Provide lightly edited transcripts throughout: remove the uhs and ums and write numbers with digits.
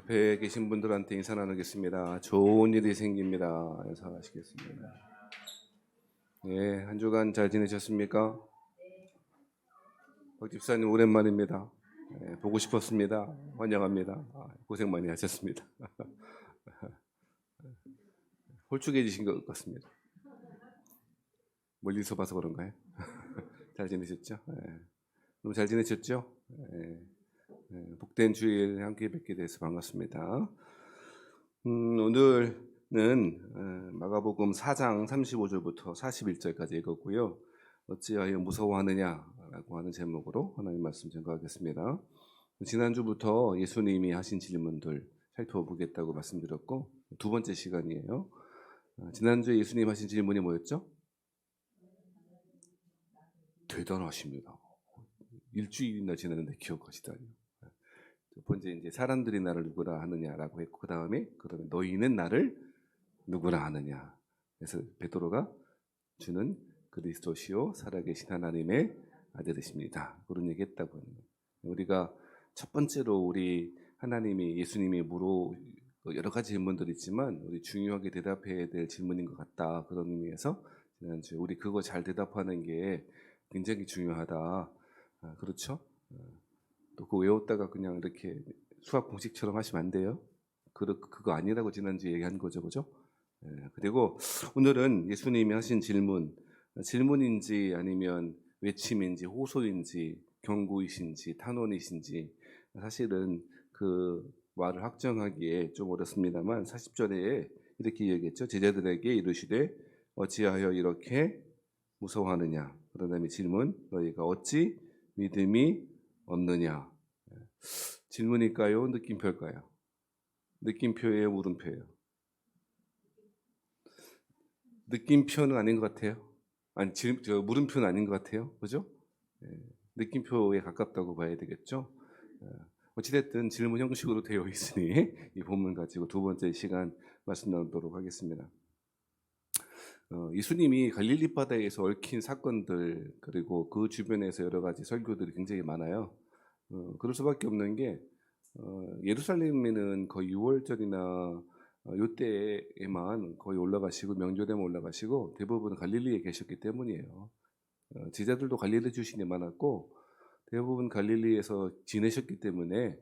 앞에 계신 분들한테 인사 나누겠습니다. 좋은 일이 생깁니다. 인사하시겠습니다. 네, 한 주간 잘 지내셨습니까? 박 집사님 오랜만입니다. 네, 보고 싶었습니다. 환영합니다. 고생 많이 하셨습니다. 홀쭉해지신 것 같습니다. 멀리서 봐서 그런가요? 잘 지내셨죠? 네. 너무 잘 지내셨죠? 네. 복된 주일 함께 뵙게 돼서 반갑습니다. 오늘은 마가복음 4장 35절부터 41절까지 읽었고요. 어찌하여 무서워하느냐라고 하는 제목으로 하나님 말씀 전가하겠습니다. 지난주부터 예수님이 하신 질문들 살펴보겠다고 말씀드렸고 두 번째 시간이에요. 지난주에 예수님 하신 질문이 뭐였죠? 대단하십니다. 일주일이나 지났는데 기억하시다니. 첫 번째 이제 사람들이 나를 누구라 하느냐라고 했고 그다음에 너희는 나를 누구라 하느냐. 그래서 베드로가 주는 그리스도시요 살아계신 하나님의 아들이십니다. 그런 얘기했다고 합니다. 우리가 첫 번째로 우리 하나님이 예수님이 여러 가지 질문들이 있지만 우리 중요하게 대답해야 될 질문인 것 같다. 그런 의미에서 지난주에 우리 그거 잘 대답하는 게 굉장히 중요하다. 그렇죠? 또 그거 외웠다가 그냥 이렇게 수학 공식처럼 하시면 안 돼요. 그거 아니라고 지난주에 얘기한 거죠, 그죠? 그리고 오늘은 예수님이 하신 질문인지 아니면 외침인지 호소인지 경고이신지 탄원이신지 사실은 그 말을 확정하기에 좀 어렵습니다만 40절에 이렇게 얘기했죠. 제자들에게 이르시되 어찌하여 이렇게 무서워하느냐. 그다음에 질문 너희가 어찌 믿음이 없느냐. 질문일까요? 느낌표일까요? 느낌표예요? 물음표예요? 느낌표는 아닌 것 같아요. 아니, 물음표는 아닌 것 같아요. 그죠? 느낌표에 가깝다고 봐야 되겠죠? 어찌됐든 질문 형식으로 되어 있으니 이 본문 가지고 두 번째 시간 말씀 나누도록 하겠습니다. 예수님이 갈릴리 바다에서 얽힌 사건들 그리고 그 주변에서 여러 가지 설교들이 굉장히 많아요. 그럴 수밖에 없는 게 예루살렘에는 거의 6월절이나 요때에만 거의 올라가시고 명절에만 올라가시고 대부분 갈릴리에 계셨기 때문이에요. 제자들도 갈릴리 출신이 많았고 대부분 갈릴리에서 지내셨기 때문에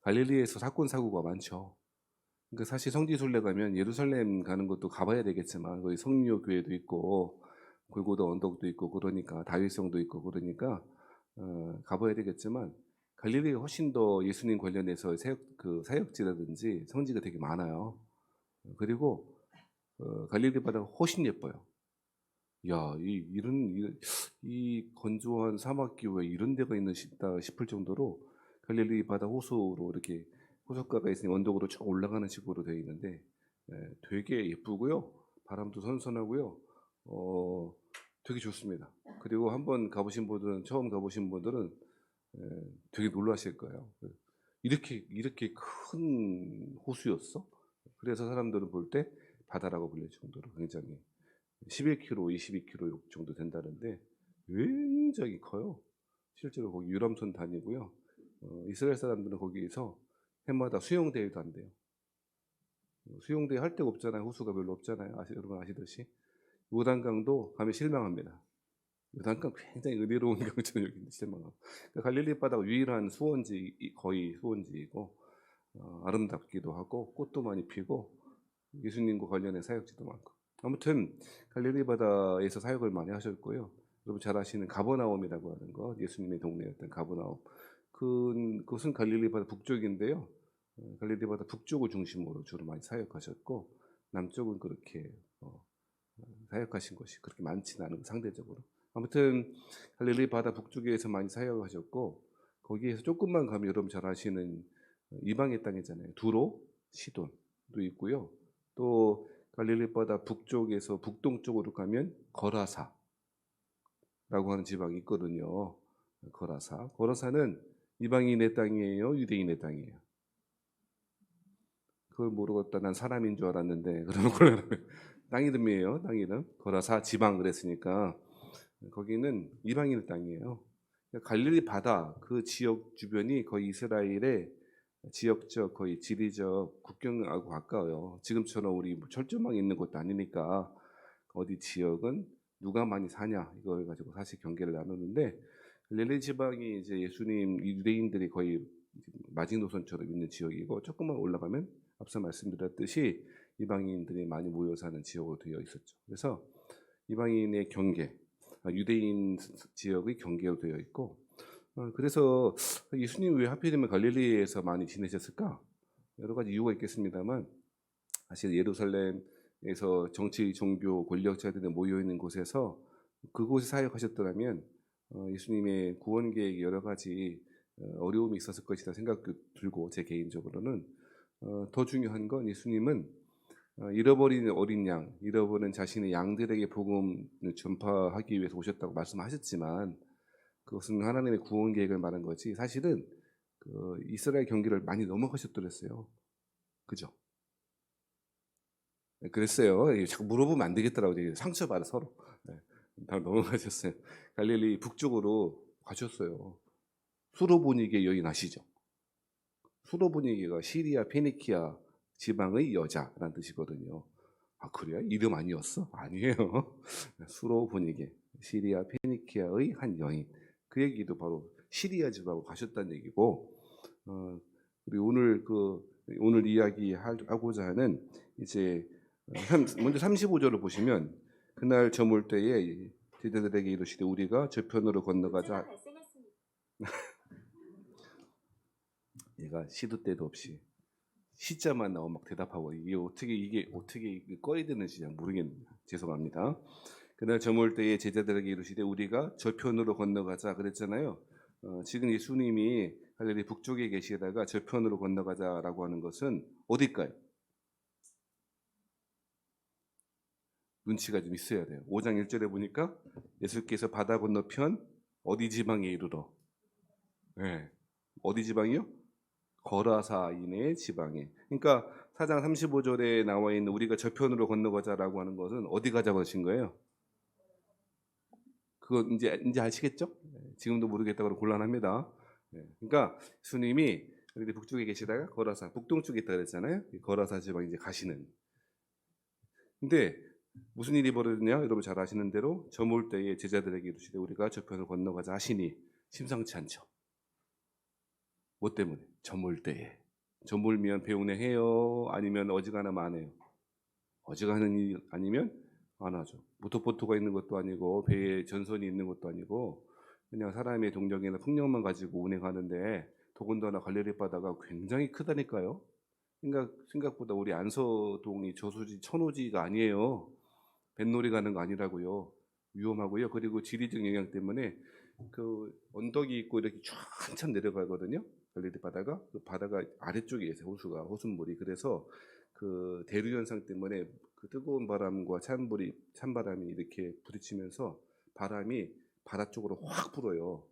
갈릴리에서 사건 사고가 많죠. 그러니까 사실 성지순례 가면 예루살렘 가는 것도 가봐야 되겠지만 거기 성리요 교회도 있고 골고다 언덕도 있고 그러니까 다윗성도 있고 그러니까 가봐야 되겠지만 갈릴리가 훨씬 더 예수님 관련해서 사역지라든지 성지가 되게 많아요. 그리고 갈릴리 바다가 훨씬 예뻐요. 야, 이 건조한 사막 기후에 이런 데가 있나 싶을 정도로 갈릴리 바다 호수로 이렇게 호숫가가 있으니 언덕으로 쭉 올라가는 식으로 되어 있는데 되게 예쁘고요. 바람도 선선하고요. 되게 좋습니다. 그리고 한번 가보신 분들은 처음 가보신 분들은 되게 놀라실 거예요. 이렇게 큰 호수였어? 그래서 사람들은 볼 때 바다라고 불릴 정도로 굉장히 11km, 22km 정도 된다는데 굉장히 커요. 실제로 거기 유람선 다니고요. 이스라엘 사람들은 거기에서 해마다 수영대회도 한대요. 수영대회 할 데가 없잖아요. 호수가 별로 없잖아요. 여러분 아시듯이. 요단강도 가면 실망합니다. 요단강 굉장히 의리로운 강처럼 여기 실망하고. 그러니까 갈릴리 바다가 유일한 거의 수원지이고 아름답기도 하고 꽃도 많이 피고 예수님과 관련된 사역지도 많고. 아무튼 갈릴리 바다에서 사역을 많이 하셨고요. 여러분 잘 아시는 가버나움이라고 하는 거, 예수님의 동네였던 가버나움. 그것은 갈릴리 바다 북쪽인데요. 갈릴리 바다 북쪽을 중심으로 주로 많이 사역하셨고 남쪽은 그렇게 사역하신 것이 그렇게 많지는 않은 상대적으로. 아무튼 갈릴리 바다 북쪽에서 많이 사역하셨고 거기에서 조금만 가면 여러분 잘 아시는 이방의 땅이잖아요. 두로, 시돈도 있고요. 또 갈릴리 바다 북쪽에서 북동쪽으로 가면 거라사라고 하는 지방이 있거든요. 거라사는 이방인의 땅이에요, 유대인의 땅이에요? 그걸 모르겠다. 난 사람인 줄 알았는데 그러면 땅 이름이에요. 땅 이름. 거라사 지방 그랬으니까 거기는 이방인의 땅이에요. 갈릴리 바다 그 지역 주변이 거의 이스라엘의 지역적 거의 지리적 국경하고 가까워요. 지금처럼 우리 뭐 철조망이 있는 곳도 아니니까 어디 지역은 누가 많이 사냐 이걸 가지고 사실 경계를 나누는데 갈릴리 지방이 이제 예수님 유대인들이 거의 마지노선처럼 있는 지역이고 조금만 올라가면 앞서 말씀드렸듯이 이방인들이 많이 모여 사는 지역으로 되어 있었죠. 그래서 이방인의 경계, 유대인 지역의 경계로 되어 있고 그래서 예수님 왜 하필이면 갈릴리에서 많이 지내셨을까? 여러 가지 이유가 있겠습니다만 사실 예루살렘에서 정치, 종교, 권력자들이 모여 있는 곳에서 그곳에 사역하셨더라면 예수님의 구원 계획에 여러 가지 어려움이 있었을 것이다 생각도 들고 제 개인적으로는 더 중요한 건 예수님은 잃어버린 어린 양, 잃어버린 자신의 양들에게 복음을 전파하기 위해서 오셨다고 말씀하셨지만 그것은 하나님의 구원 계획을 말한 거지 사실은 그 이스라엘 경계를 많이 넘어가셨더랬어요. 그죠? 네, 그랬어요. 자꾸 물어보면 안 되겠더라고요. 상처받아 서로. 네, 다 넘어가셨어요. 갈릴리 북쪽으로 가셨어요. 수로보니게 여인 아시죠? 수로보니게가 시리아 페니키아 지방의 여자라는 뜻이거든요. 아 그래요? 이름 아니었어? 아니에요. 수로보니게 시리아 페니키아의 한 여인. 그 얘기도 바로 시리아 지방으로 가셨다는 얘기고 그리고 오늘 이야기하고자 하는 이제 먼저 35절을 보시면 그날 저물 때에 제자들에게 이르시되 우리가 저편으로 건너가자. 얘가 시도 때도 없이 시자만 나오면 막 대답하고 이게 어떻게 꺼야 되는지 잘 모르겠네요. 죄송합니다. 그날 저물 때에 제자들에게 이르시되 우리가 저편으로 건너가자 그랬잖아요. 지금 예수님이 갈릴리 북쪽에 계시다가 저편으로 건너가자라고 하는 것은 어딜까요? 눈치가 좀 있어야 돼요. 5장 1절에 보니까 예수께서 바다 건너편 어디 지방에 이르러. 네. 어디 지방이요? 거라사 이내 지방에. 그러니까 4장 35절에 나와 있는 우리가 저편으로 건너가자라고 하는 것은 어디 가자고 하신 거예요? 그거 이제 아시겠죠? 지금도 모르겠다고 곤란합니다. 그러니까 예수님이 북쪽에 계시다가 거라사 북동쪽에 있다 그랬잖아요. 거라사 지방 이제 가시는. 근데 무슨 일이 벌어졌냐? 여러분 잘 아시는 대로 저물 때에 제자들에게 이르시되 우리가 저편을 건너가자 하시니 심상치 않죠. 뭐 때문에? 저물 때에. 저물면 배운행해요? 아니면 어지간하면 안 해요? 어지간한 일 아니면 안 하죠. 모터보트가 있는 것도 아니고 배에 전선이 있는 것도 아니고 그냥 사람의 동력이나 풍력만 가지고 운행하는데 더군다나 갈릴리 바다가 굉장히 크다니까요. 생각보다 우리 안서동이 저수지 천호지가 아니에요. 뱃놀이 가는 거 아니라고요. 위험하고요. 그리고 지리적 영향 때문에 그 언덕이 있고 이렇게 쫙 한참 내려가거든요. 갈릴리 바다가 그 바다가 아래쪽에 있어요. 호수물이 그래서 그 대류 현상 때문에 그 뜨거운 바람과 찬바람이 이렇게 부딪히면서 바람이 바다 쪽으로 확 불어요.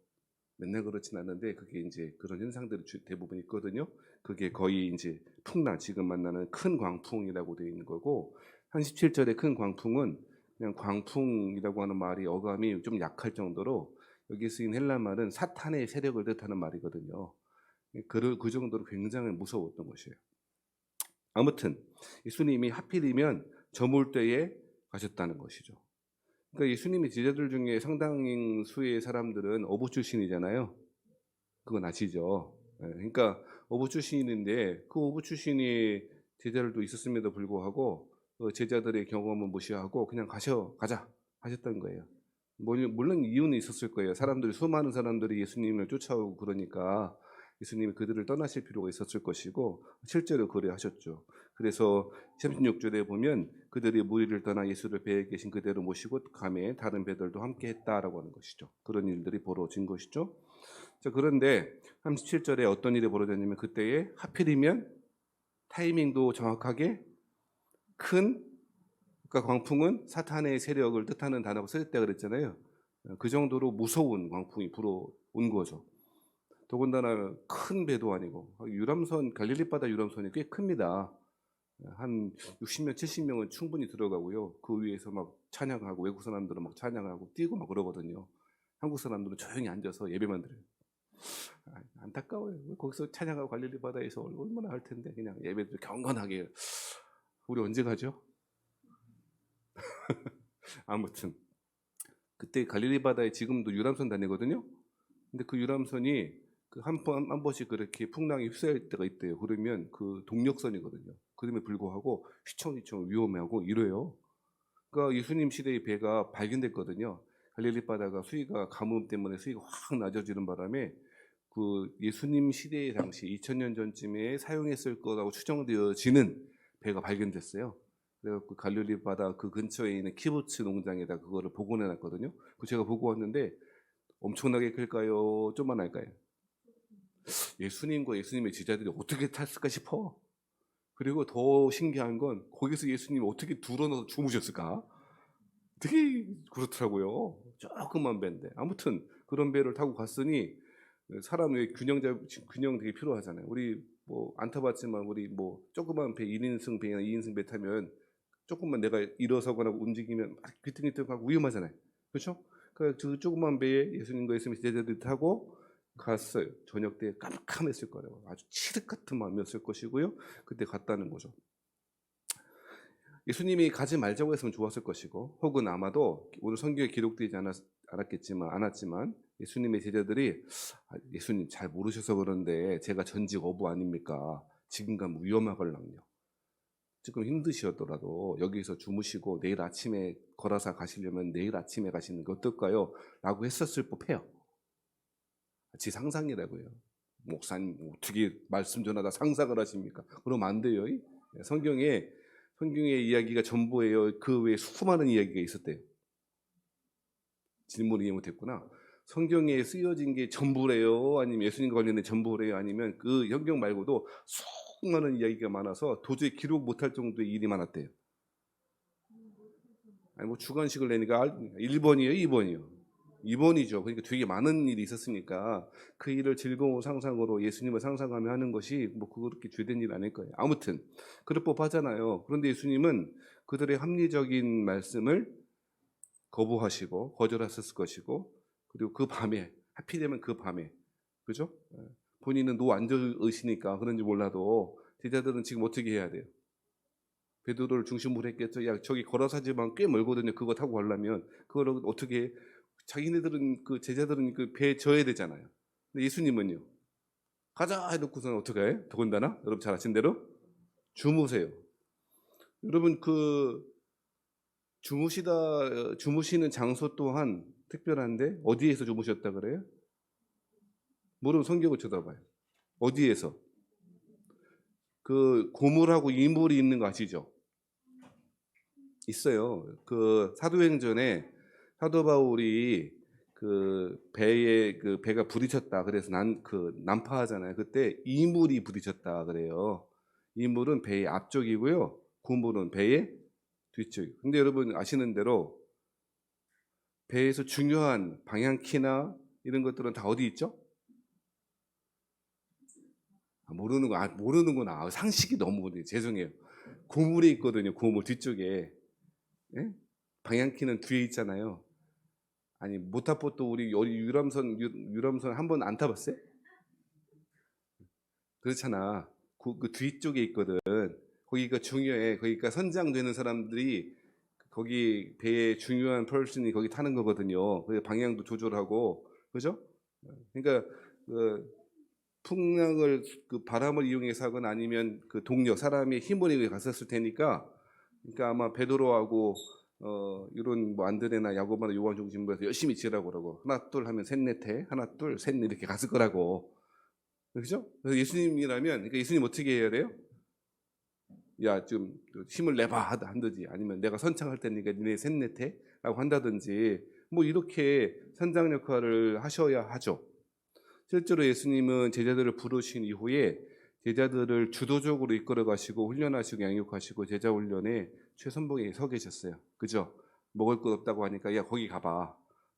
맨날 그렇진 않는데 그게 이제 그런 현상들이 대부분 있거든요. 그게 거의 이제 풍랑 지금 만나는 큰 광풍이라고 되어 있는 거고 37절의 큰 광풍은 그냥 광풍이라고 하는 말이 어감이 좀 약할 정도로 여기 쓰인 헬라 말은 사탄의 세력을 뜻하는 말이거든요. 그 정도로 굉장히 무서웠던 것이에요. 아무튼 예수님이 하필이면 저물 때에 가셨다는 것이죠. 그러니까 예수님의 제자들 중에 상당 수의 사람들은 어부 출신이잖아요. 그건 아시죠? 그러니까 어부 출신인데 그 어부 출신이 제자들도 있었음에도 불구하고 제자들의 경험을 무시하고 그냥 가자 하셨던 거예요. 물론 이유는 있었을 거예요. 수많은 사람들이 예수님을 쫓아오고 그러니까 예수님이 그들을 떠나실 필요가 있었을 것이고 실제로 그래하셨죠. 그래서 36절에 보면 그들이 무리를 떠나 예수를 배에 계신 그대로 모시고 감에 다른 배들도 함께 했다라고 하는 것이죠. 그런 일들이 벌어진 것이죠. 자, 그런데 37절에 어떤 일이 벌어졌냐면 그때에 하필이면 타이밍도 정확하게 그러니까 광풍은 사탄의 세력을 뜻하는 단어가 쓰였다 그랬잖아요. 그 정도로 무서운 광풍이 불어온 거죠. 더군다나 큰 배도 아니고 갈릴리 바다 유람선이 꽤 큽니다. 한 60명, 70명은 충분히 들어가고요. 그 위에서 막 찬양하고 외국 사람들은 막 찬양하고 뛰고 막 그러거든요. 한국 사람들은 조용히 앉아서 예배만 드려요. 안타까워요. 거기서 찬양하고 갈릴리 바다에서 얼마나 할 텐데 그냥 예배도 경건하게. 우리 언제 가죠? 아무튼 그때 갈릴리 바다에 지금도 유람선 다니거든요. 근데 그 유람선이 그 한 번씩 그렇게 풍랑이 휩싸일 때가 있대요. 그러면 그 동력선이거든요. 그럼에 불구하고 휘청휘청 위험하고 이래요. 그러니까 예수님 시대의 배가 발견됐거든요. 갈릴리 바다가 수위가 가뭄 때문에 수위가 확 낮아지는 바람에 그 예수님 시대 당시 2000년 전쯤에 사용했을 거라고 추정되어지는 배가 발견됐어요. 그래서 그 갈릴리 바다 그 근처에 있는 키부츠 농장에다 그거를 복원해 놨거든요. 그 제가 보고 왔는데 엄청나게 클까요? 좀만할까요? 예수님과 예수님의 제자들이 어떻게 탔을까 싶어. 그리고 더 신기한 건 거기서 예수님이 어떻게 둘러넣어서 주무셨을까? 되게 그렇더라고요. 조그만 배인데. 아무튼 그런 배를 타고 갔으니 사람의 균형 되게 필요하잖아요. 우리 뭐 안 타봤지만 우리 뭐 조그만 배 1인승 배나 2인승 배 타면 조금만 내가 일어서거나 움직이면 막 비틀비틀하고 위험하잖아요. 그렇죠? 그러니까 그 조그만 배에 예수님과 예수님의 제자들이 타고 갔어요. 저녁 때 깜깜했을 거예요. 아주 칠흑 같은 마음이었을 것이고요. 그때 갔다는 거죠. 예수님이 가지 말자고 했으면 좋았을 것이고, 혹은 아마도 오늘 성경에 기록되지 않았지만 예수님의 제자들이 예수님 잘 모르셔서 그런데 제가 전직 어부 아닙니까? 지금 가면 위험하걸랑요. 지금 힘드시더라도 여기서 주무시고 내일 아침에 걸어서 가시려면 내일 아침에 가시는 게 어떨까요? 라고 했었을 법해요. 지 상상이라고요. 목사님 어떻게 말씀 전하다 상상을 하십니까? 그러면 안 돼요. 성경의 이야기가 전부예요. 그 외에 수많은 이야기가 있었대요. 질문을 이해 못했구나. 성경에 쓰여진 게 전부래요? 아니면 예수님과 관련된 전부래요? 아니면 그 성경 말고도 수많은 이야기가 많아서 도저히 기록 못할 정도의 일이 많았대요. 아니 뭐 주관식을 내니까 1번이에요? 2번이요? 2번이죠. 그러니까 되게 많은 일이 있었으니까 그 일을 즐거운 상상으로 예수님을 상상하며 하는 것이 뭐 그렇게 죄된 일 아닐 거예요. 아무튼 그럴 법하잖아요. 그런데 예수님은 그들의 합리적인 말씀을 거부하시고 거절하셨을 것이고, 그리고 그 밤에 하필이면 그 밤에, 그죠? 본인은 노 앉으시니까 그런지 몰라도 제자들은 지금 어떻게 해야 돼요? 베드로를 중심으로 했겠죠. 야 저기 걸어서지만 꽤 멀거든요. 그거 타고 가려면 그거를 어떻게 해? 자기네들은 그 제자들은 그 배에 져야 되잖아요. 근데 예수님은요. 가자 해놓고서는 어떻게 해? 더군다나 여러분 잘 아신 대로 주무세요. 여러분 그 주무시는 장소 또한 특별한데 어디에서 주무셨다 그래요? 모르면 성경을 쳐다봐요. 어디에서? 그 고물하고 이물이 있는 거 아시죠? 있어요. 그 사도행전에 사도 바울이 그 배에 그 배가 부딪혔다. 그래서 난파하잖아요. 그때 이물이 부딪혔다 그래요. 이물은 배의 앞쪽이고요. 고물은 배의 뒤쪽. 근데 여러분 아시는 대로 배에서 중요한 방향키나 이런 것들은 다 어디 있죠? 모르는구나. 상식이 너무 죄송해요. 고물에 있거든요. 고물 뒤쪽에. 예? 방향키는 뒤에 있잖아요. 아니 모타포도 우리 유람선 한 번 안 타봤어요? 그렇잖아. 그 뒤쪽에 있거든. 거기가 중요해. 거기가 선장되는 사람들이 거기 배의 중요한 펄슨이 거기 타는 거거든요. 그 방향도 조절하고, 그죠? 그러니까 그 풍랑을 그 바람을 이용해서 하거나 아니면 그 동력 사람의 힘을 이용해 갔었을 테니까, 그러니까 아마 베드로하고 이런 뭐 안드레나 야고보나 요한 중심부에서 열심히 지라고 그러고 하나 둘 하면 셋넷해 하나 둘 셋넷 이렇게 갔을 거라고. 그죠? 그래서 예수님이라면 그러니까 예수님 어떻게 해야 돼요? 야 좀 힘을 내봐 한다든지 아니면 내가 선창할 테니까 니네 셋넷해 라고 한다든지 뭐 이렇게 선장 역할을 하셔야 하죠. 실제로 예수님은 제자들을 부르신 이후에 제자들을 주도적으로 이끌어 가시고 훈련하시고 양육하시고 제자 훈련에 최선봉에 서 계셨어요. 그죠? 먹을 것 없다고 하니까 야 거기 가봐.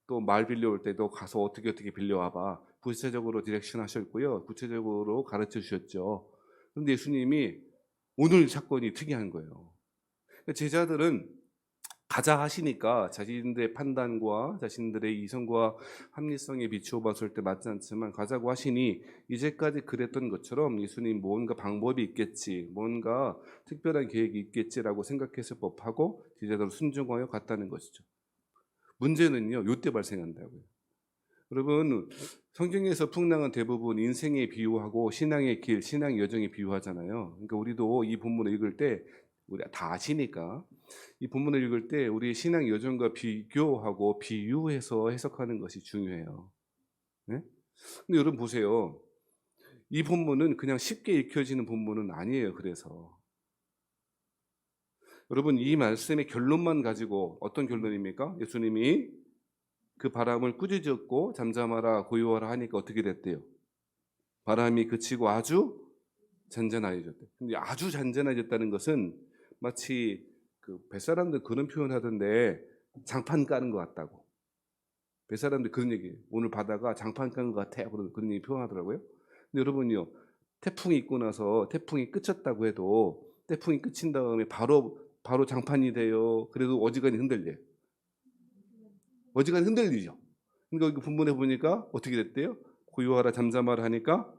또 말 빌려올 때도 가서 어떻게 빌려와봐. 구체적으로 디렉션 하셨고요. 구체적으로 가르쳐 주셨죠. 그런데 예수님이 오늘 사건이 특이한 거예요. 제자들은 가자 하시니까 자신들의 판단과 자신들의 이성과 합리성에 비추어 봤을 때 맞지 않지만 가자고 하시니 이제까지 그랬던 것처럼 예수님 뭔가 방법이 있겠지, 뭔가 특별한 계획이 있겠지라고 생각했을 법하고 제자들 순종하여 갔다는 것이죠. 문제는요, 요때 발생한다고요. 여러분, 성경에서 풍랑은 대부분 인생에 비유하고 신앙의 길, 신앙의 여정에 비유하잖아요. 그러니까 우리도 이 본문을 읽을 때 우리 다 아시니까 이 본문을 읽을 때 우리 신앙 여정과 비교하고 비유해서 해석하는 것이 중요해요. 네? 근데 여러분 보세요. 이 본문은 그냥 쉽게 읽혀지는 본문은 아니에요. 그래서 여러분 이 말씀의 결론만 가지고 어떤 결론입니까? 예수님이 그 바람을 꾸짖었고 잠잠하라 고요하라 하니까 어떻게 됐대요? 바람이 그치고 아주 잔잔해졌대. 근데 아주 잔잔해졌다는 것은 마치 그 뱃사람들 그런 표현하던데 장판 까는 것 같다고. 뱃사람들 그런 얘기. 오늘 바다가 장판 깐 것 같아. 그런 얘기 표현하더라고요. 근데 여러분요, 태풍이 있고 나서 태풍이 그쳤다고 해도 태풍이 그친 다음에 바로 장판이 돼요. 그래도 어지간히 흔들려요. 어지간히 흔들리죠. 그러니까 여기 본문에 보니까 어떻게 됐대요? 고요하라 잠잠하라 하니까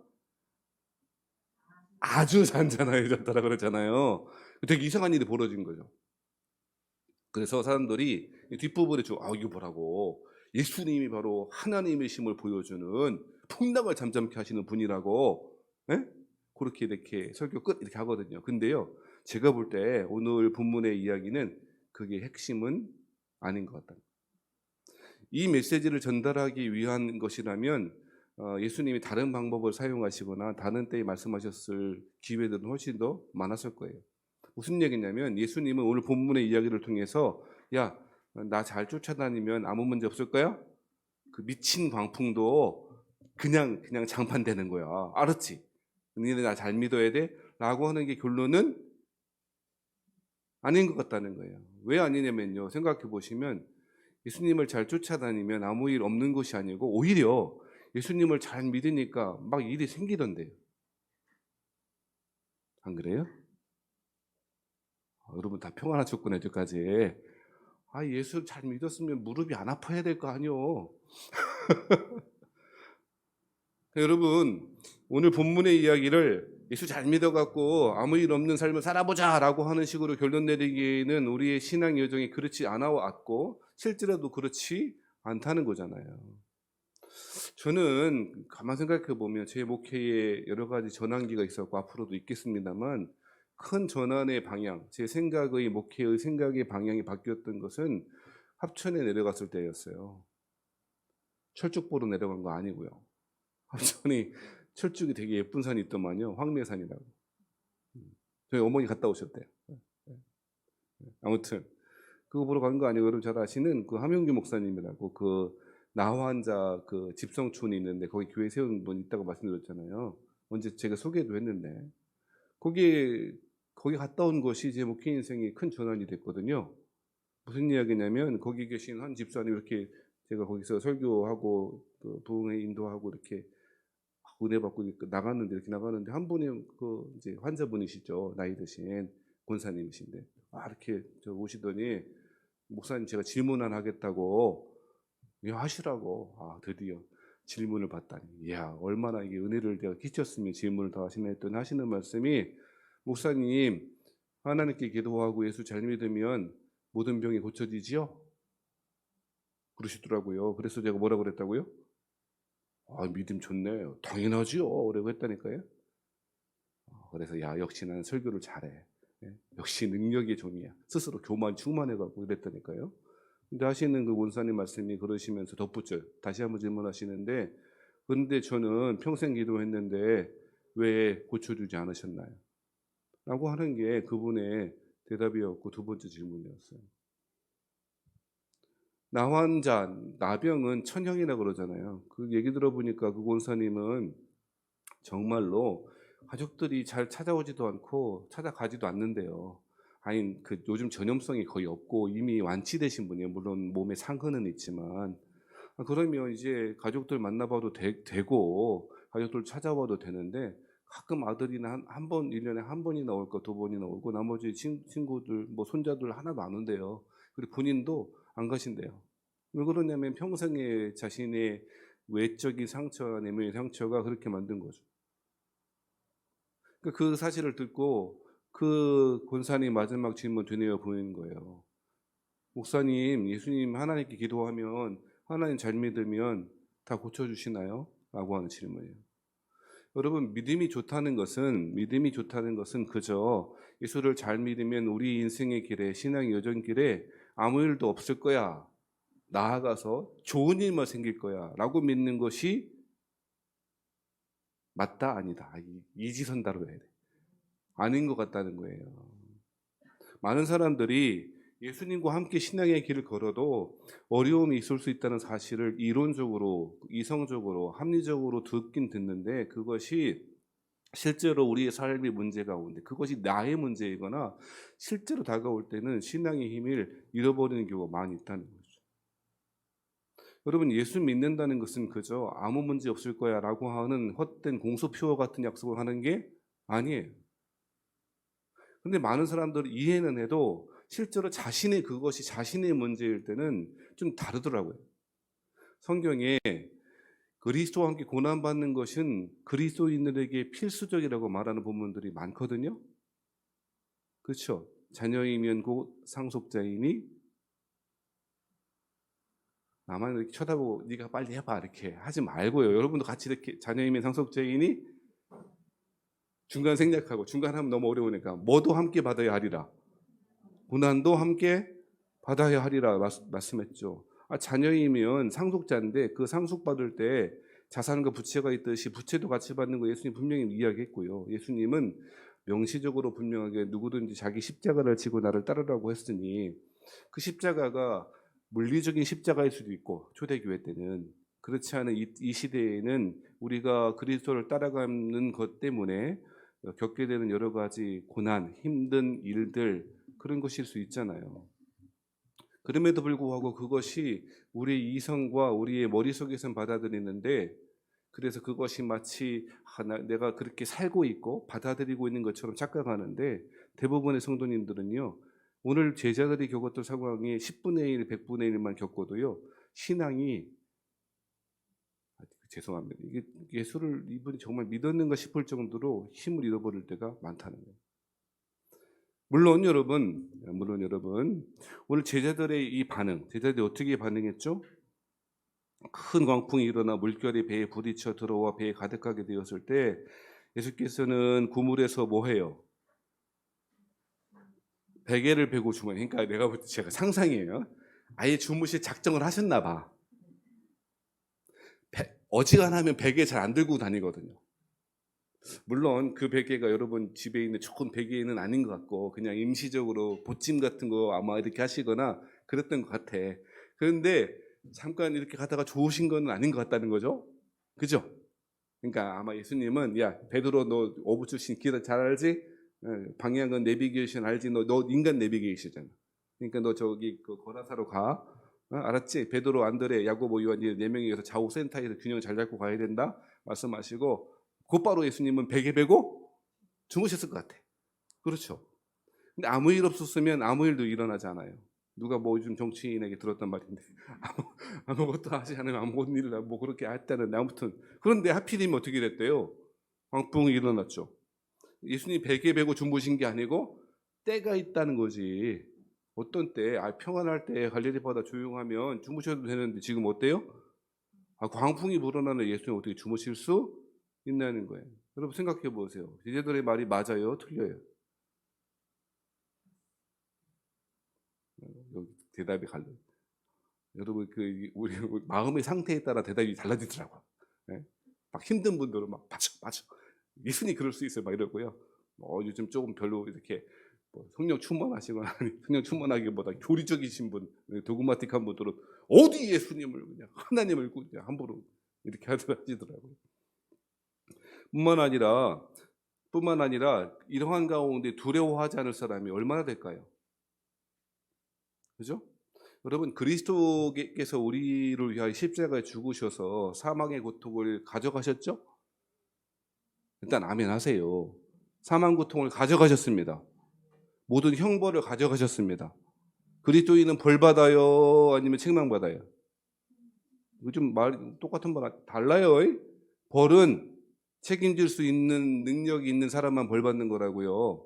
아주 잔잔해졌다라 그러잖아요. 되게 이상한 일이 벌어진 거죠. 그래서 사람들이 뒷부분에 이거 보라고 예수님이 바로 하나님의 힘을 보여주는 풍랑을 잠잠케 하시는 분이라고, 예? 그렇게 이렇게 설교 끝 이렇게 하거든요. 근데요, 제가 볼 때 오늘 본문의 이야기는 그게 핵심은 아닌 것 같다. 이 메시지를 전달하기 위한 것이라면 예수님이 다른 방법을 사용하시거나 다른 때에 말씀하셨을 기회들은 훨씬 더 많았을 거예요. 무슨 얘기냐면 예수님은 오늘 본문의 이야기를 통해서 야, 나 잘 쫓아다니면 아무 문제 없을 거야? 그 미친 광풍도 그냥 장판되는 거야. 알았지? 너네 나 잘 믿어야 돼? 라고 하는 게 결론은 아닌 것 같다는 거예요. 왜 아니냐면요. 생각해 보시면 예수님을 잘 쫓아다니면 아무 일 없는 것이 아니고 오히려 예수님을 잘 믿으니까 막 일이 생기던데요. 안 그래요? 여러분 다 평안하셨구나 여기까지. 예수 잘 믿었으면 무릎이 안 아파야 될 거 아니요. 여러분 오늘 본문의 이야기를 예수 잘 믿어갖고 아무 일 없는 삶을 살아보자라고 하는 식으로 결론 내리기에는 우리의 신앙 여정이 그렇지 않아 왔고 실제로도 그렇지 않다는 거잖아요. 저는 가만 생각해 보면 제 목회에 여러 가지 전환기가 있었고 앞으로도 있겠습니다만 큰 전환의 방향, 제 생각의 목회의 생각의 방향이 바뀌었던 것은 합천에 내려갔을 때였어요. 철쭉 보러 내려간 거 아니고요. 합천이 철쭉이 되게 예쁜 산이 있더만요. 황매산이라고. 저희 어머니 갔다 오셨대요. 아무튼 그거 보러 간 거 아니고 여러분 잘 아시는 그 함영규 목사님이라고 그 나환자 그 집성촌이 있는데 거기 교회 세운 분 있다고 말씀드렸잖아요. 언제 제가 소개도 했는데 거기 갔다 온 것이 제 목회 인생이 큰 전환이 됐거든요. 무슨 이야기냐면 거기 계신 한 집사님 이렇게 제가 거기서 설교하고 그 부흥회 인도하고 이렇게 은혜 받고 이렇게 나가는데 한 분이 그 이제 환자분이시죠. 나이 드신 권사님이신데 이렇게 오시더니 목사님 제가 질문 하나 하겠다고 하시라고 드디어 질문을 받다니 이야 얼마나 이게 은혜를 제가 끼쳤으면 질문을 더 하시나 했더니 하시는 말씀이 목사님 하나님께 기도하고 예수 잘 믿으면 모든 병이 고쳐지지요? 그러시더라고요. 그래서 제가 뭐라 그랬다고요? 믿음 좋네요. 당연하지요. 라고 했다니까요. 그래서 역시 나는 설교를 잘해. 역시 능력의 종이야. 스스로 교만 충만해갖고 이랬다니까요. 근데 하시는 그 원사님 말씀이 그러시면서 덧붙여 다시 한번 질문하시는데 근데 저는 평생 기도했는데 왜 고쳐주지 않으셨나요? 라고 하는 게 그분의 대답이었고 두 번째 질문이었어요. 나환자, 나병은 천형이라 그러잖아요. 그 얘기 들어보니까 그 권사님은 정말로 가족들이 잘 찾아오지도 않고 찾아가지도 않는데요. 요즘 전염성이 거의 없고 이미 완치되신 분이에요. 물론 몸에 상흔은 있지만. 그러면 이제 가족들 만나봐도 되고 가족들 찾아와도 되는데 가끔 아들이나 한 번, 1년에 한 번이나 올까 두 번이나 오고 나머지 친구들, 뭐 손자들 하나도 안 온대요. 그리고 본인도 안 가신대요. 왜 그러냐면 평생에 자신의 외적인 상처, 내면의 상처가 그렇게 만든 거죠. 그 사실을 듣고 그 권사님 마지막 질문 되뇌어 보이는 거예요. 목사님, 예수님 하나님께 기도하면 하나님 잘 믿으면 다 고쳐주시나요? 라고 하는 질문이에요. 여러분, 믿음이 좋다는 것은 그저 예수를 잘 믿으면 우리 인생의 길에, 신앙의 여정길에 아무 일도 없을 거야. 나아가서 좋은 일만 생길 거야. 라고 믿는 것이 맞다, 아니다. 이지선다로 해야 돼. 아닌 것 같다는 거예요. 많은 사람들이 예수님과 함께 신앙의 길을 걸어도 어려움이 있을 수 있다는 사실을 이론적으로, 이성적으로, 합리적으로 듣긴 듣는데 그것이 실제로 우리의 삶의 문제 가운데 그것이 나의 문제이거나 실제로 다가올 때는 신앙의 힘을 잃어버리는 경우가 많이 있다는 거죠. 여러분, 예수 믿는다는 것은 그저 아무 문제 없을 거야 라고 하는 헛된 공소표 같은 약속을 하는 게 아니에요. 근데 많은 사람들이 이해는 해도 실제로 그것이 자신의 문제일 때는 좀 다르더라고요. 성경에 그리스도와 함께 고난받는 것은 그리스도인들에게 필수적이라고 말하는 본문들이 많거든요. 그렇죠? 자녀이면 곧 상속자이니, 나만 이렇게 쳐다보고 네가 빨리 해봐 이렇게 하지 말고요. 여러분도 같이 이렇게 자녀이면 상속자이니 중간 생략하고, 중간 하면 너무 어려우니까 뭐도 함께 받아야 하리라. 고난도 함께 받아야 하리라 말씀했죠. 자녀이면 상속자인데 그 상속받을 때 자산과 부채가 있듯이 부채도 같이 받는 거 예수님 분명히 이야기했고요. 예수님은 명시적으로 분명하게 누구든지 자기 십자가를 지고 나를 따르라고 했으니 그 십자가가 물리적인 십자가일 수도 있고, 초대교회 때는 그렇지 않은 이 시대에는 우리가 그리스도를 따라가는 것 때문에 겪게 되는 여러 가지 고난, 힘든 일들, 그런 것일 수 있잖아요. 그럼에도 불구하고 그것이 우리의 이성과 우리의 머릿속에서는 받아들이는데, 그래서 그것이 마치 내가 그렇게 살고 있고 받아들이고 있는 것처럼 착각하는데, 대부분의 성도님들은요, 오늘 제자들이 겪었던 상황이 10분의 1, 100분의 1만 겪어도요, 신앙이, 죄송합니다, 이게 예수를 이분이 정말 믿었는가 싶을 정도로 힘을 잃어버릴 때가 많다는 거예요. 물론 여러분, 오늘 제자들의 이 반응, 제자들이 어떻게 반응했죠? 큰 광풍이 일어나 물결이 배에 부딪혀 들어와 배에 가득하게 되었을 때 예수께서는 그물에서 뭐 해요? 베개를 베고 주무세요. 그러니까 제가 상상이에요. 아예 주무실 작정을 하셨나 봐. 어지간하면 베개 잘 안 들고 다니거든요. 물론 그 베개가 여러분 집에 있는 좋은 베개는 아닌 것 같고 그냥 임시적으로 보찜 같은 거 아마 이렇게 하시거나 그랬던 것 같아. 그런데 잠깐 이렇게 가다가 좋으신 건 아닌 것 같다는 거죠. 그죠? 그러니까 아마 예수님은, 야 베드로, 너 어부 출신 길 잘 알지? 방향은 내비게이션 알지? 너 인간 내비게이션이잖아. 그러니까 너 저기 그 거라사로 가. 알았지? 베드로, 안드레, 야고보, 요한 이 4명이 좌우 센터에서 균형 잘 잡고 가야 된다 말씀하시고, 곧바로 예수님은 베개 베고 주무셨을 것 같아. 그렇죠? 근데 아무 일 없었으면 아무 일도 일어나지 않아요. 누가 뭐 요즘 정치인에게 들었단 말인데 아무것도 하지 않으면 아무것도 일을 뭐 그렇게 했다는데, 아무튼 그런데 하필이면 어떻게 됐대요? 광풍이 일어났죠. 예수님 베개 베고 주무신 게 아니고 때가 있다는 거지. 어떤 때, 평안할 때 갈릴리 바다 조용하면 주무셔도 되는데 지금 어때요? 광풍이 불어나는 예수님 어떻게 주무실 수 있나는 거예요. 여러분 생각해 보세요. 제자들의 말이 맞아요, 틀려요? 여기 대답이 갈려. 여러분 우리 마음의 상태에 따라 대답이 달라지더라고. 네? 막 힘든 분들은 막 맞아. 예수님 그럴 수 있어요, 막 이러고요. 요즘 조금 별로 이렇게 성령 충만하시거나 성령 충만하기보다 교리적이신 분, 도그마틱한 분들은 어디 예수님을 그냥 하나님을 그냥 함부로 이렇게 하시더라고요. 뿐만 아니라 이러한 가운데 두려워하지 않을 사람이 얼마나 될까요? 그죠? 여러분, 그리스도께서 우리를 위하여 십자가에 죽으셔서 사망의 고통을 가져가셨죠? 일단 아멘 하세요. 사망 고통을 가져가셨습니다. 모든 형벌을 가져가셨습니다. 그리스도인은 벌 받아요? 아니면 책망 받아요? 이거 좀 말 똑같은 말 달라요. 벌은 책임질 수 있는 능력이 있는 사람만 벌 받는 거라고요.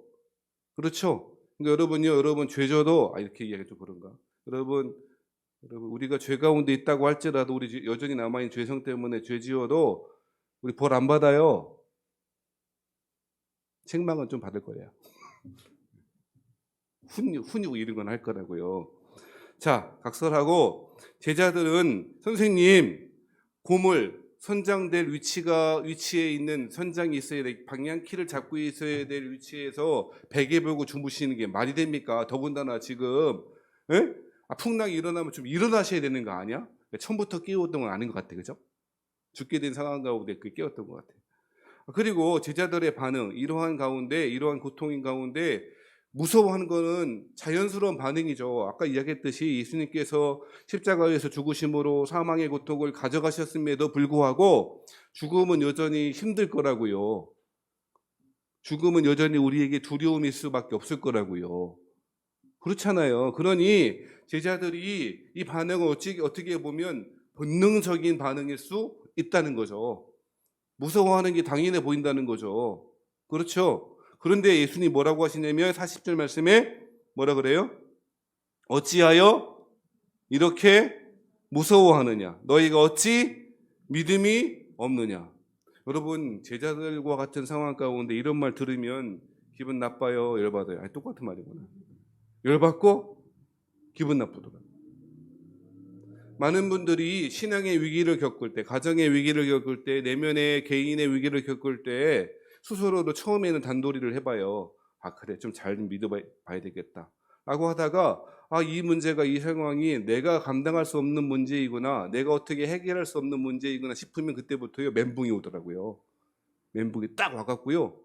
그렇죠? 그러니까 여러분요, 여러분 죄져도 이렇게 이야기해도 그런가? 여러분 우리가 죄 가운데 있다고 할지라도 우리 여전히 남아있는 죄성 때문에 죄 지어도 우리 벌 안 받아요. 책망은 좀 받을 거예요. 훈육 이런 건 할 거라고요. 자, 각설하고 제자들은 선생님 고물 선장될 위치에 있는 선장이 있어야 돼. 방향키를 잡고 있어야 될 위치에서 베개 보고 주무시는 게 말이 됩니까? 더군다나 지금 풍랑이 일어나면 좀 일어나셔야 되는 거 아니야? 처음부터 깨웠던 건 아닌 것 같아, 그죠? 죽게 된 상황 가운데 그 깨웠던 것 같아. 그리고 제자들의 반응, 이러한 고통인 가운데 무서워하는 거는 자연스러운 반응이죠. 아까 이야기했듯이 예수님께서 십자가에서 죽으심으로 사망의 고통을 가져가셨음에도 불구하고 죽음은 여전히 힘들 거라고요. 죽음은 여전히 우리에게 두려움일 수밖에 없을 거라고요. 그렇잖아요. 그러니 제자들이 이 반응을 어떻게 보면 본능적인 반응일 수 있다는 거죠. 무서워하는 게 당연해 보인다는 거죠. 그렇죠? 그런데 예수님이 뭐라고 하시냐면 40절 말씀에 뭐라 그래요? 어찌하여 이렇게 무서워하느냐? 너희가 어찌 믿음이 없느냐? 여러분 제자들과 같은 상황 가운데 이런 말 들으면 기분 나빠요? 열받아요? 똑같은 말이구나. 열받고 기분 나쁘더라. 많은 분들이 신앙의 위기를 겪을 때, 가정의 위기를 겪을 때, 내면의 개인의 위기를 겪을 때 스스로도 처음에는 단도리를 해봐요. 그래, 좀 잘 믿어봐야 되겠다 라고 하다가 이 문제가, 이 상황이 내가 감당할 수 없는 문제이구나, 내가 어떻게 해결할 수 없는 문제이구나 싶으면 그때부터요 멘붕이 오더라고요. 멘붕이 딱 와갖고요,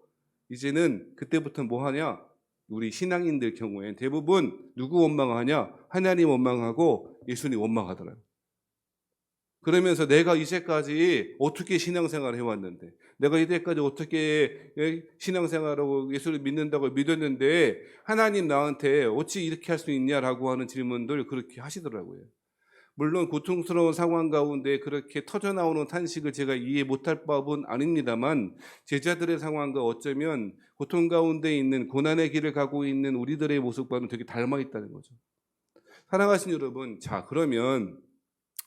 이제는 그때부터 뭐 하냐, 우리 신앙인들 경우엔 대부분 누구 원망하냐? 하나님 원망하고 예수님 원망하더라고요. 그러면서 내가 이제까지 어떻게 신앙생활을 해왔는데, 내가 이제까지 어떻게 신앙생활하고 예수를 믿는다고 믿었는데 하나님 나한테 어찌 이렇게 할 수 있냐라고 하는 질문들 그렇게 하시더라고요. 물론 고통스러운 상황 가운데 그렇게 터져나오는 탄식을 제가 이해 못할 법은 아닙니다만, 제자들의 상황과 어쩌면 고통 가운데 있는 고난의 길을 가고 있는 우리들의 모습과는 되게 닮아 있다는 거죠. 사랑하시는 여러분, 자 그러면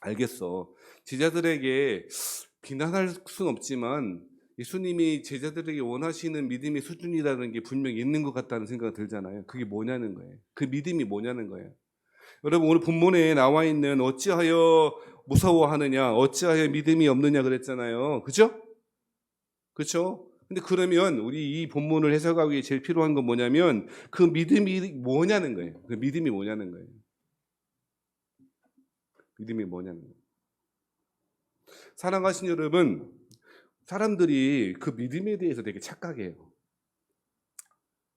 알겠어. 제자들에게 비난할 수는 없지만 예수님이 제자들에게 원하시는 믿음의 수준이라는 게 분명히 있는 것 같다는 생각이 들잖아요. 그게 뭐냐는 거예요. 그 믿음이 뭐냐는 거예요. 여러분 오늘 본문에 나와 있는 어찌하여 무서워하느냐, 어찌하여 믿음이 없느냐 그랬잖아요. 그죠? 그렇죠? 근데 그러면 우리 이 본문을 해석하기 위해 제일 필요한 건 뭐냐면 그 믿음이 뭐냐는 거예요. 그 믿음이 뭐냐는 거예요. 믿음이 뭐냐는 거예요. 사랑하신 여러분, 사람들이 그 믿음에 대해서 되게 착각해요.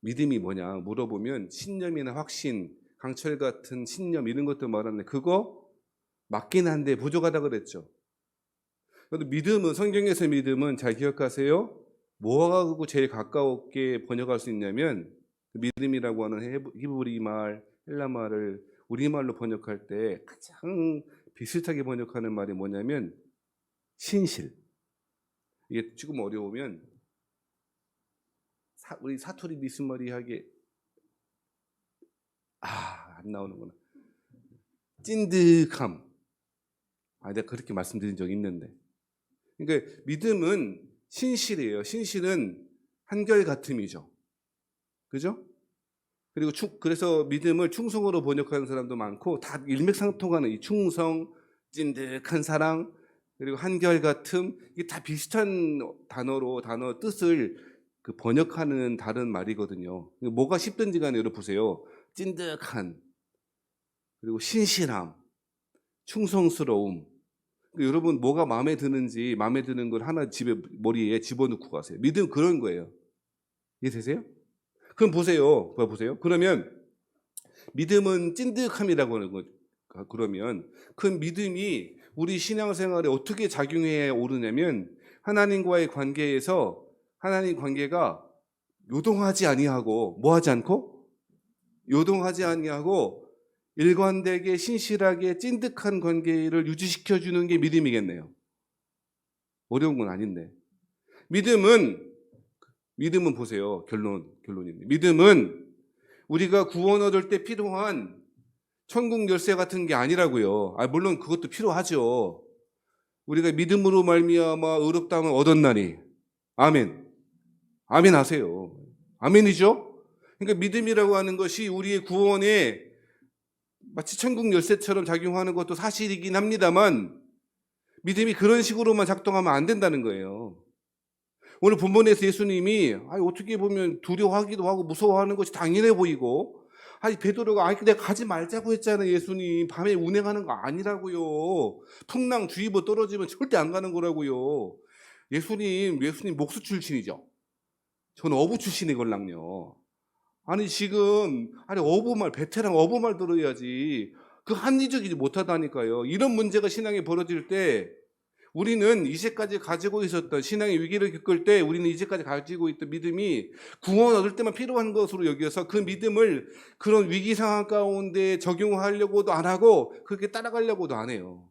믿음이 뭐냐 물어보면 신념이나 확신, 강철 같은 신념 이런 것도 말하는데 그거 맞긴 한데 부족하다 그랬죠. 그런데 믿음은, 성경에서 믿음은 잘 기억하세요. 뭐하고 제일 가까웠게 번역할 수 있냐면 믿음이라고 하는 히브리 말, 헬라 말을 우리말로 번역할 때 가장 비슷하게 번역하는 말이 뭐냐면 신실. 이게 조금 어려우면 우리 사투리 미스머리하게 안 나오는구나. 찐득함. 내가 그렇게 말씀드린 적이 있는데. 그러니까 믿음은 신실이에요. 신실은 한결같음이죠. 그죠? 그리고 그래서 믿음을 충성으로 번역하는 사람도 많고 다 일맥상통하는 이 충성, 찐득한 사랑, 그리고 한결같음, 이게 다 비슷한 단어 뜻을 그 번역하는 다른 말이거든요. 뭐가 쉽든지 간에 여러분 보세요. 찐득한, 그리고 신실함, 충성스러움. 여러분 뭐가 마음에 드는지, 마음에 드는 걸 하나 머리에 집어넣고 가세요. 믿음 그런 거예요. 이해되세요? 그럼 보세요. 그러면 믿음은 찐득함이라고 하는 거. 그러면 그 믿음이 우리 신앙생활에 어떻게 작용해야 오르냐면 하나님과의 관계에서 하나님 관계가 요동하지 아니하고 요동하지 아니하고 일관되게 신실하게 찐득한 관계를 유지시켜주는 게 믿음이겠네요. 어려운 건 아닌데. 믿음은 보세요. 결론입니다. 믿음은 우리가 구원 얻을 때 필요한 천국 열쇠 같은 게 아니라고요. 물론 그것도 필요하죠. 우리가 믿음으로 말미암아 의롭다함을 얻었나니. 아멘. 아멘 하세요. 아멘이죠? 그러니까 믿음이라고 하는 것이 우리의 구원에 마치 천국 열쇠처럼 작용하는 것도 사실이긴 합니다만 믿음이 그런 식으로만 작동하면 안 된다는 거예요. 오늘 본문에서 예수님이 어떻게 보면 두려워하기도 하고 무서워하는 것이 당연해 보이고 베드로가 내가 가지 말자고 했잖아요. 예수님 밤에 운행하는 거 아니라고요. 풍랑주의보 떨어지면 절대 안 가는 거라고요. 예수님 목수 출신이죠. 저는 어부 출신이걸랑요. 지금 어부말 베테랑 어부말 들어야지 그 합리적이지 못하다니까요. 이런 문제가 신앙에 벌어질 때 우리는 이제까지 가지고 있었던 신앙의 위기를 겪을 때 우리는 이제까지 가지고 있던 믿음이 구원 얻을 때만 필요한 것으로 여겨서 그 믿음을 그런 위기 상황 가운데 적용하려고도 안 하고 그렇게 따라가려고도 안 해요.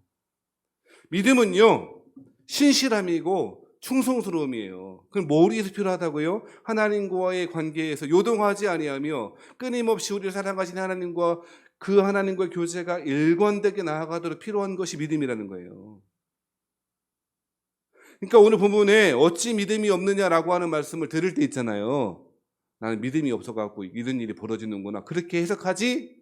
믿음은요 신실함이고 충성스러움이에요. 그럼 뭘 위해서 필요하다고요? 하나님과의 관계에서 요동하지 아니하며 끊임없이 우리를 사랑하시는 하나님과 그 하나님과의 교제가 일관되게 나아가도록 필요한 것이 믿음이라는 거예요. 그러니까 오늘 본문에 어찌 믿음이 없느냐라고 하는 말씀을 들을 때 있잖아요. 나는 믿음이 없어갖고 이런 일이 벌어지는구나. 그렇게 해석하지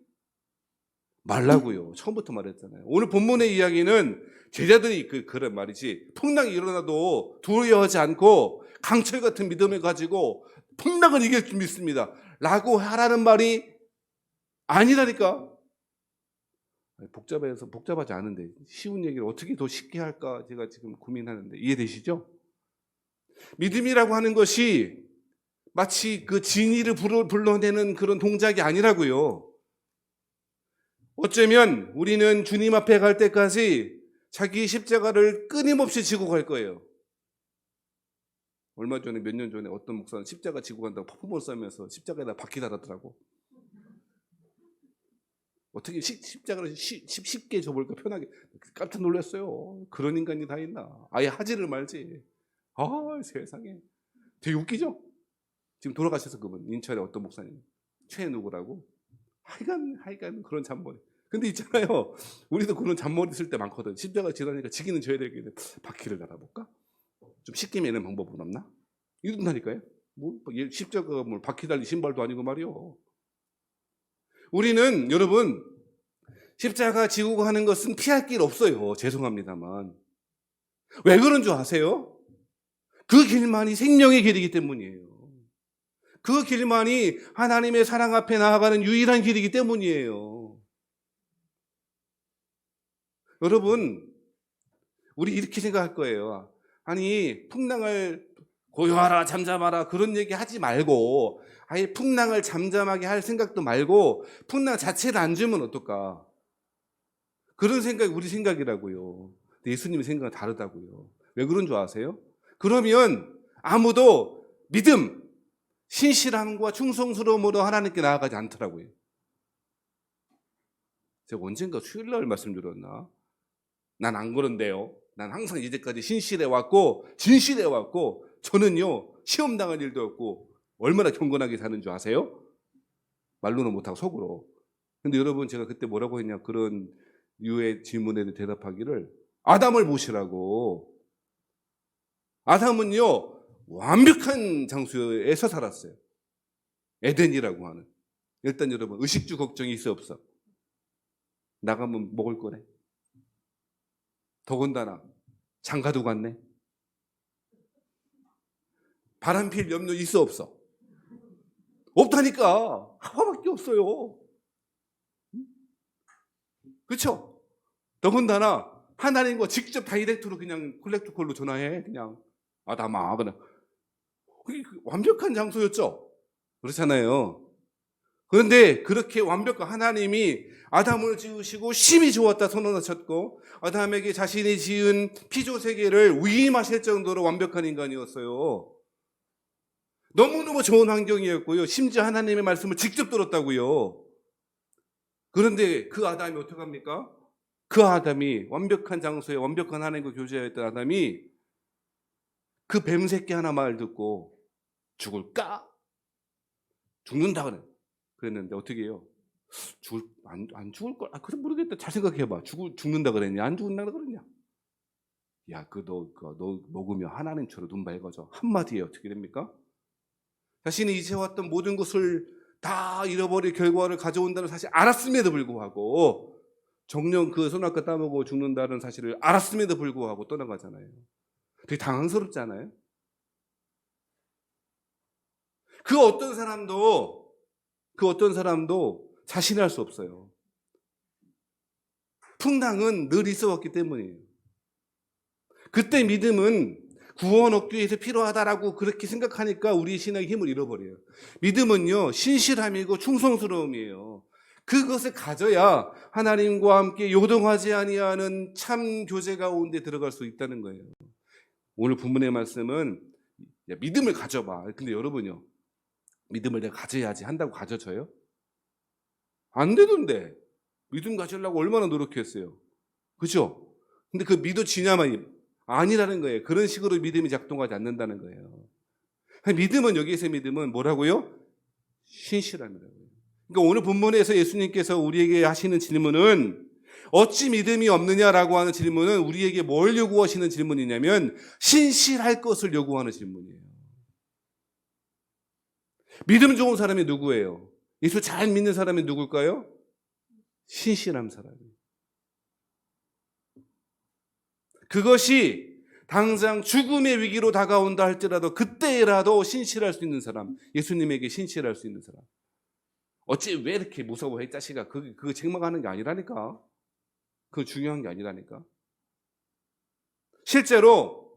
말라고요. 처음부터 말했잖아요. 오늘 본문의 이야기는 제자들이 그런 말이지. 풍랑이 일어나도 두려워하지 않고 강철 같은 믿음을 가지고 풍랑을 이길 줄 믿습니다. 라고 하라는 말이 아니라니까. 복잡하지 않은데 쉬운 얘기를 어떻게 더 쉽게 할까 제가 지금 고민하는데 이해되시죠? 믿음이라고 하는 것이 마치 그 진리를 불러내는 그런 동작이 아니라고요. 어쩌면 우리는 주님 앞에 갈 때까지 자기 십자가를 끊임없이 지고 갈 거예요. 얼마 전에 몇 년 전에 어떤 목사는 십자가 지고 간다고 퍼포먼스 하면서 십자가에다 바퀴 달았더라고. 어떻게 십자가를 쉽게 접을까 편하게. 깜짝 놀랐어요. 그런 인간이 다 있나. 아예 하지를 말지. 세상에. 되게 웃기죠? 지금 돌아가셔서 그분 인천에 어떤 목사님 최 누구라고. 하여간 그런 잔머리. 근데 있잖아요. 우리도 그런 잔머리 쓸 때 많거든. 십자가 지나니까 지기는 져야 되겠는데 바퀴를 달아볼까? 좀 쉽게 매는 방법은 없나? 이런다니까요. 십자가가 바퀴 달린 신발도 아니고 말이요. 우리는 여러분 십자가 지고 가는 것은 피할 길 없어요. 죄송합니다만. 왜 그런 줄 아세요? 그 길만이 생명의 길이기 때문이에요. 그 길만이 하나님의 사랑 앞에 나아가는 유일한 길이기 때문이에요. 여러분 우리 이렇게 생각할 거예요. 풍랑을 고요하라 잠잠하라 그런 얘기 하지 말고 아예 풍랑을 잠잠하게 할 생각도 말고 풍랑 자체를 안 주면 어떨까? 그런 생각이 우리 생각이라고요. 예수님의 생각은 다르다고요. 왜 그런 줄 아세요? 그러면 아무도 믿음, 신실함과 충성스러움으로 하나님께 나아가지 않더라고요. 제가 언젠가 수요일날 말씀드렸나? 난 안 그런데요. 난 항상 이제까지 신실해왔고 진실해왔고 저는요 시험 당할 일도 없고 얼마나 경건하게 사는 줄 아세요? 말로는 못하고 속으로. 근데 여러분 제가 그때 뭐라고 했냐 그런 유의 질문에 대답하기를 아담을 보시라고. 아담은요 완벽한 장소에서 살았어요. 에덴이라고 하는. 일단 여러분 의식주 걱정이 있어 없어? 나가면 먹을 거래. 더군다나 장가도 갔네. 바람필 염려 있어 없어? 없다니까. 하나밖에 없어요. 그렇죠? 더군다나 하나님과 직접 다이렉트로 그냥 콜렉트콜로 전화해. 그냥 아담아 그냥. 그게 완벽한 장소였죠. 그렇잖아요. 그런데 그렇게 완벽한 하나님이 아담을 지으시고 심히 좋았다 선언하셨고 아담에게 자신이 지은 피조 세계를 위임하실 정도로 완벽한 인간이었어요. 너무너무 좋은 환경이었고요. 심지어 하나님의 말씀을 직접 들었다고요. 그런데 그 아담이 어떡합니까? 그 아담이 완벽한 장소에 완벽한 하나님과 교제했던 아담이 그 뱀 새끼 하나 말 듣고 죽을까? 죽는다 그랬는데 어떻게 해요? 안 죽을 걸? 그래 모르겠다. 잘 생각해봐. 죽는다 그랬냐? 안 죽는다 그랬냐? 야, 너 먹으면 하나님처럼 눈 밝아져. 한마디에 어떻게 됩니까? 자신이 이제왔던 모든 것을 다 잃어버릴 결과를 가져온다는 사실 알았음에도 불구하고 정녕 그 선악과 따먹고 죽는다는 사실을 알았음에도 불구하고 떠나가잖아요. 되게 당황스럽잖아요. 그 어떤 사람도 자신할 수 없어요. 풍랑은 늘 있어 왔기 때문이에요. 그때 믿음은 구원 얻기 위해서 필요하다라고 그렇게 생각하니까 우리 신앙의 힘을 잃어버려요. 믿음은요, 신실함이고 충성스러움이에요. 그것을 가져야 하나님과 함께 요동하지 아니하는 참 교제 가운데 들어갈 수 있다는 거예요. 오늘 본문의 말씀은 야, 믿음을 가져봐. 근데 여러분요, 믿음을 내가 가져야지 한다고 가져져요? 안 되던데. 믿음 가지려고 얼마나 노력했어요. 그렇죠? 근데 그 믿어지냐만 아니라는 거예요. 그런 식으로 믿음이 작동하지 않는다는 거예요. 믿음은 여기에서 믿음은 뭐라고요? 신실함이라고요. 그러니까 오늘 본문에서 예수님께서 우리에게 하시는 질문은 어찌 믿음이 없느냐라고 하는 질문은 우리에게 뭘 요구하시는 질문이냐면 신실할 것을 요구하는 질문이에요. 믿음 좋은 사람이 누구예요? 예수 잘 믿는 사람이 누굴까요? 신실한 사람이에요. 그것이 당장 죽음의 위기로 다가온다 할지라도 그때라도 신실할 수 있는 사람, 예수님에게 신실할 수 있는 사람. 어찌 왜 이렇게 무서워해 자식아? 그거 책망하는 게 아니라니까. 그거 중요한 게 아니라니까. 실제로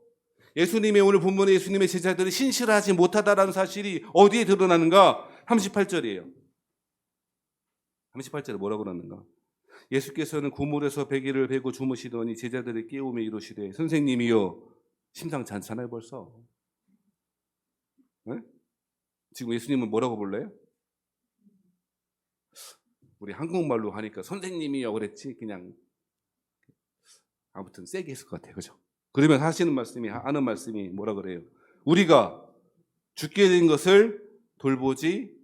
예수님의 오늘 본문의 예수님의 제자들이 신실하지 못하다라는 사실이 어디에 드러나는가? 38절이에요. 38절에 뭐라고 그러는가? 예수께서는 고물에서 베개를 베고 주무시더니 제자들을 깨우며 이르시되 선생님이여 심상치 않잖아요 벌써. 네? 지금 예수님은 뭐라고 불러요? 우리 한국말로 하니까 선생님이요 그랬지 그냥 아무튼 세게 했을 것 같아요. 그죠? 그러면 하는 말씀이 뭐라 그래요? 우리가 죽게 된 것을 돌보지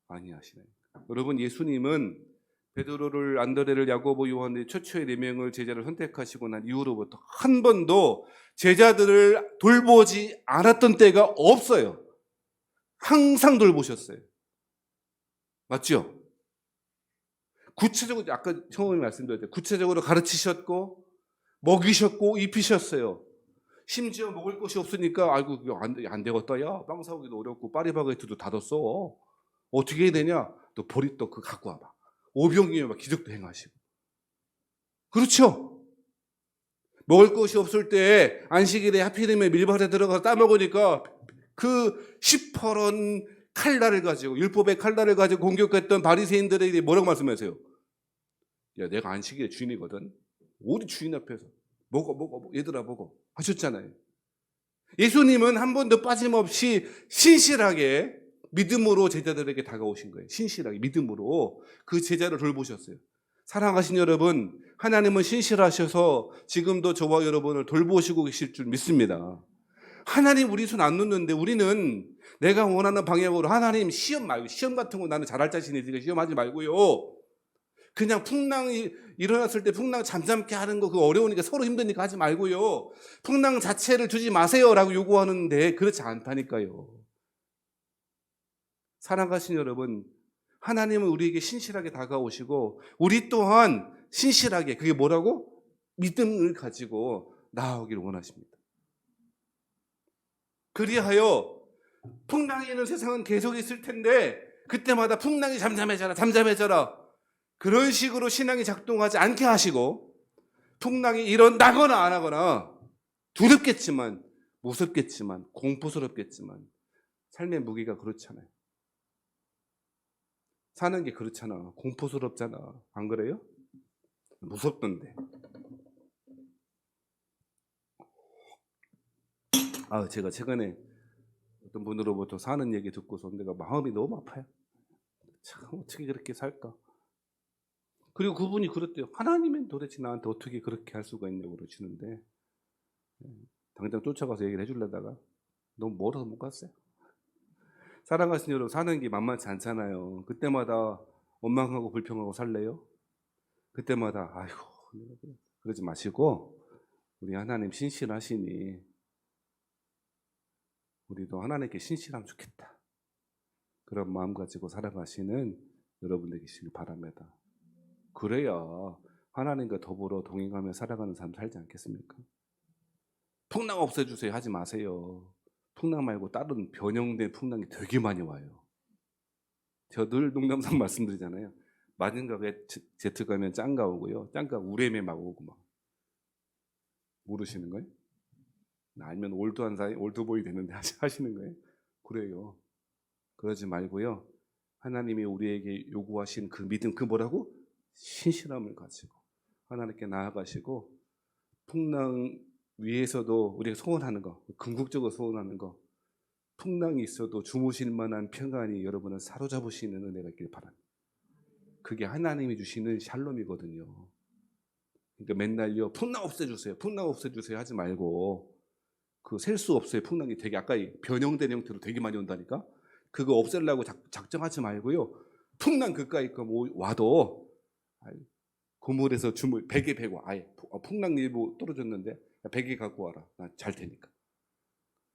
아니하시네. 여러분 예수님은 베드로를 안드레를 야고보 요한의 최초의 4명을 제자를 선택하시고 난 이후로부터 한 번도 제자들을 돌보지 않았던 때가 없어요. 항상 돌보셨어요. 맞죠? 구체적으로 아까 처음에 말씀드렸죠. 구체적으로 가르치셨고 먹이셨고 입히셨어요. 심지어 먹을 것이 없으니까 아이고 안 되겠다. 야 빵 사오기도 어렵고 파리바게트도 닫았어. 어떻게 해야 되냐? 또 보리떡 그거 갖고 와봐. 오병이어 막 기적도 행하시고. 그렇죠? 먹을 것이 없을 때 안식일에 하필이면 밀밭에 들어가서 따먹으니까 그 시퍼런 칼날을 가지고 율법의 칼날을 가지고 공격했던 바리새인들에게 뭐라고 말씀하세요? 야 내가 안식일의 주인이거든. 우리 주인 앞에서 먹어 얘들아 먹어 하셨잖아요. 예수님은 한 번도 빠짐없이 신실하게 믿음으로 제자들에게 다가오신 거예요. 신실하게 믿음으로 그 제자를 돌보셨어요. 사랑하신 여러분, 하나님은 신실하셔서 지금도 저와 여러분을 돌보시고 계실 줄 믿습니다. 하나님 우리 손 안 놓는데 우리는 내가 원하는 방향으로 하나님 시험 말고 시험 같은 거 나는 잘할 자신이 있으니까 시험하지 말고요. 그냥 풍랑이 일어났을 때 풍랑 잠잠케 하는 거 그거 어려우니까 서로 힘드니까 하지 말고요. 풍랑 자체를 두지 마세요라고 요구하는데 그렇지 않다니까요. 사랑하신 여러분, 하나님은 우리에게 신실하게 다가오시고 우리 또한 신실하게 그게 뭐라고? 믿음을 가지고 나아오기를 원하십니다. 그리하여 풍랑이 있는 세상은 계속 있을 텐데 그때마다 풍랑이 잠잠해져라 그런 식으로 신앙이 작동하지 않게 하시고 풍랑이 일어나거나 안 하거나 두렵겠지만 무섭겠지만 공포스럽겠지만 삶의 무게가 그렇잖아요. 사는 게 그렇잖아. 공포스럽잖아. 안 그래요? 무섭던데. 제가 최근에 어떤 분으로부터 사는 얘기 듣고서 내가 마음이 너무 아파요. 참 어떻게 그렇게 살까? 그리고 그분이 그랬대요. 하나님은 도대체 나한테 어떻게 그렇게 할 수가 있냐고 그러시는데 당장 쫓아가서 얘기를 해주려다가 너무 멀어서 못 갔어요. 사랑하시는 여러분, 사는 게 만만치 않잖아요. 그때마다 원망하고 불평하고 살래요? 그때마다 아이고 그러지 마시고 우리 하나님 신실하시니 우리도 하나님께 신실하면 좋겠다. 그런 마음 가지고 살아가시는 여러분들 계시길 바랍니다. 그래야 하나님과 더불어 동행하며 살아가는 삶 살지 않겠습니까? 풍랑 없애주세요 하지 마세요. 풍랑 말고 다른 변형된 풍랑이 되게 많이 와요. 저 늘 농담상 말씀드리잖아요. 마징가에 제트 가면 짱가 오고요. 짱가 우레메 막 오고 막. 모르시는 거예요? 알면 올드한 사이 올드보이 되는데 하시는 거예요? 그래요. 그러지 말고요. 하나님이 우리에게 요구하신 그 믿음, 그 뭐라고? 신실함을 가지고 하나님께 나아가시고 풍랑 위에서도 우리가 소원하는 거, 궁극적으로 소원하는 거, 풍랑이 있어도 주무실 만한 평안이 여러분을 사로잡으시는 은혜가 있길 바랍니다. 그게 하나님이 주시는 샬롬이거든요. 그러니까 맨날요 풍랑 없애주세요, 풍랑 없애주세요 하지 말고 그 셀 수 없어요. 풍랑이 되게 아까 변형된 형태로 되게 많이 온다니까. 그거 없애려고 작정하지 말고요. 풍랑 그까이 거 와도 고물에서 주물 베개 베고 아예 풍랑 일부 떨어졌는데 베개 갖고 와라. 나 잘 테니까.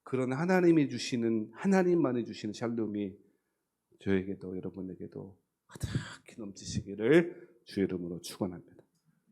그런 하나님이 주시는 하나님만이 주시는 샬롬이 저에게도 여러분에게도 가득히 넘치시기를 주의 이름으로 축원합니다.